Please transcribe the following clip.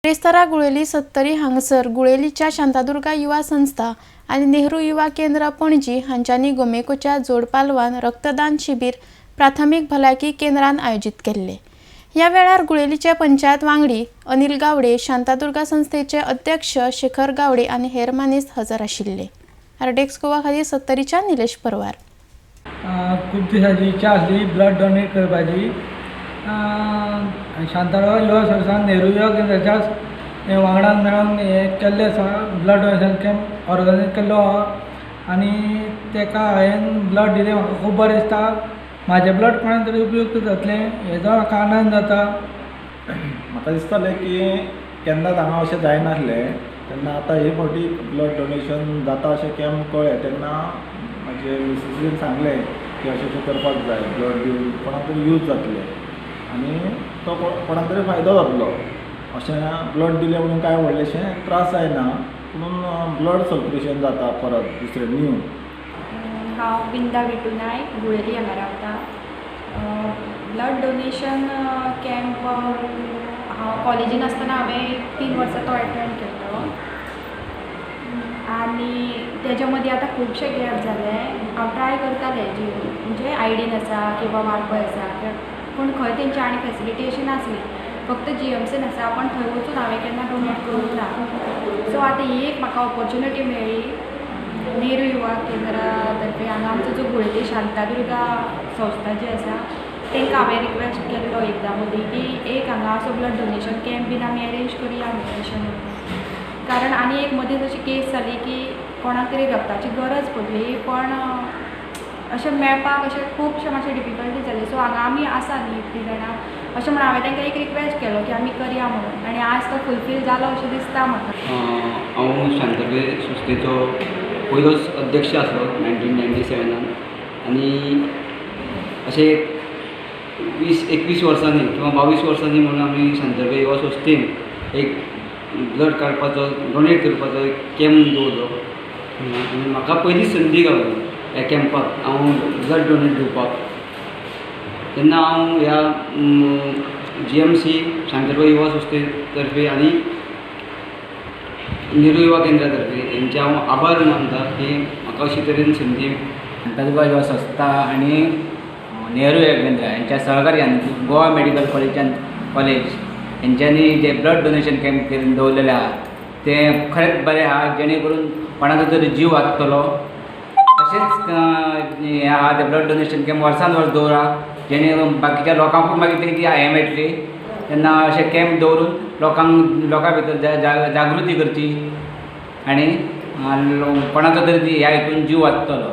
बेस्तारा गुळेली सत्तरी हांगसर गुळेलीच्या शांतादुर्गा युवा संस्था आणि नेहरू युवा केंद्र पणजी हांच्यानी गोमेकोच्या जोड पालवान रक्तदान शिबीर प्राथमिक भलायकी केंद्रान आयोजित केले। या वेळार गुळेलीचे पंचायत वांगडी अनिल गावडे, शांतादुर्गा संस्थेचे अध्यक्ष शेखर गावडे आणि हेर मानेस्त हजर आशिल्ले। आरडेक्स गोवा खातीर सत्तरीच्या निलेश परवार। खूब दिसाची इच्छा आसली ब्लड डोनेट करपाची। शांतादुर्गा युवा संस्थान नेहरू युवा केंद्राच्या वांगडान मेळून हें केल्लें आसा, ब्लड डोनेशन कॅम्प ऑर्गनायज केल्लो आहा आनी तेका हांवें ब्लड दिलें। म्हाका खूब बरें दिसता, म्हाजें ब्लड कोणाक तरी उपयुक्त जातलें हेजो म्हाका आनंद जाता। म्हाका दिसतालें की केन्नाच हांगा अशें जायनासलें, तेन्ना आतां हे फावटी ब्लड डोनेशन जाता अशें कॅम्प कळ्ळें तेन्ना म्हाजे मिसेसीन सांगलें की अशें अशें करपाक जाय, ब्लड दिवन कोणाक तरी यूज जातलें आनी तो कोणाक तरी फायदो जातलो। अशें ब्लड दिलें म्हणून कांय व्हडलेशें त्रास जायना, पूण ब्लड सर्क्युलेशन जाता परत दुसरें न्यू। हांव बिंदा विटू नायक, गुळेली हांगा रावता। ब्लड डोनेशन कॅम्प हांव कॉलेजीन आसतना हांवें 3 वर्सां तो एटेंड केल्लो आनी तेज्या मदीं आतां खुबशे गॅप जाले। हांव ट्राय करतालें जी म्हणजे आयडीन आसा किंवा वाळपय आसा, पूण खंय तेंची आनी फेसिलिटी अशी नासली, फक्त GMCन आसा पण थंय वचून हांवें केन्ना डोनेट करूंक ना। सो आतां ही एक म्हाका ऑपॉर्च्युनिटी मेळ्ळी नेहरू युवा केंद्रा तर्फे। हांगा आमचो जो गुळेली शांतादुर्गा संस्था जी आसा तांकां हांवें रिक्वेस्ट केल्लो एकदां मदीं की एक हांगा असो ब्लड डोनेशन कॅम्प बीन आमी अरेंज करया म्हणून अशें म्हणून। कारण आनी एक मदींच अशी केस जाली की कोणाक तरी रक्ताची गरज पडली पण अशें मेळपाक अशें खुबशे मातशें डिफिकल्टी जाली। सो हांगा आमी आसा न्ही 3 जाणां अशें म्हणून हांवें तांकां एक रिक्वेस्ट केलो की आमी करया म्हणून आनी आज तो फुलफील जालो अशें दिसता म्हाका। हांव शांतादुर्गा संस्थेचो पयलोच अध्यक्ष आसलो 1997 आनी अशें 20-21 वर्सांनी किंवा 22 वर्सांनी म्हणून आमी शांतादुर्गा युवा संस्थेन एक ब्लड काडपाचो डोनेट करपाचो एक कॅम्प दवरलो आनी म्हाका पयलीच संदी गावली ह्या कॅम्पाक हांव ब्लड डोनेट दिवपाक। तेन्ना हांव ह्या GMC शांतादुर्गा युवा संस्थे तर्फे आनी नेहरू युवा केंद्रा तर्फे हेंचे हांव आभार मानता की म्हाका अशे तरेन संदी। शांतादुर्गा युवा संस्था आनी नेहरू युवा केंद्र यांच्या सहकार्यान गोवा मेडिकल कॉलेज हेंच्यांनी जे ब्लड डोनेशन कॅम्प करून दवरलेले आहा ते खरेंच बरें आहा, जेणे करून कोणाचो तरी जीव वाचतलो। तशेंच हे आहा ते ब्लड डोनेशन कॅम्प वर्सान वर्स दवरा, जेणे बाकीच्या लोकांकूय मागीर तेची हें मेळटली। तेन्ना अशे कॅम्प दवरून लोकां भितर जागृती करची आनी कोणाचो तरी ह्या हितून जीव वाचतलो।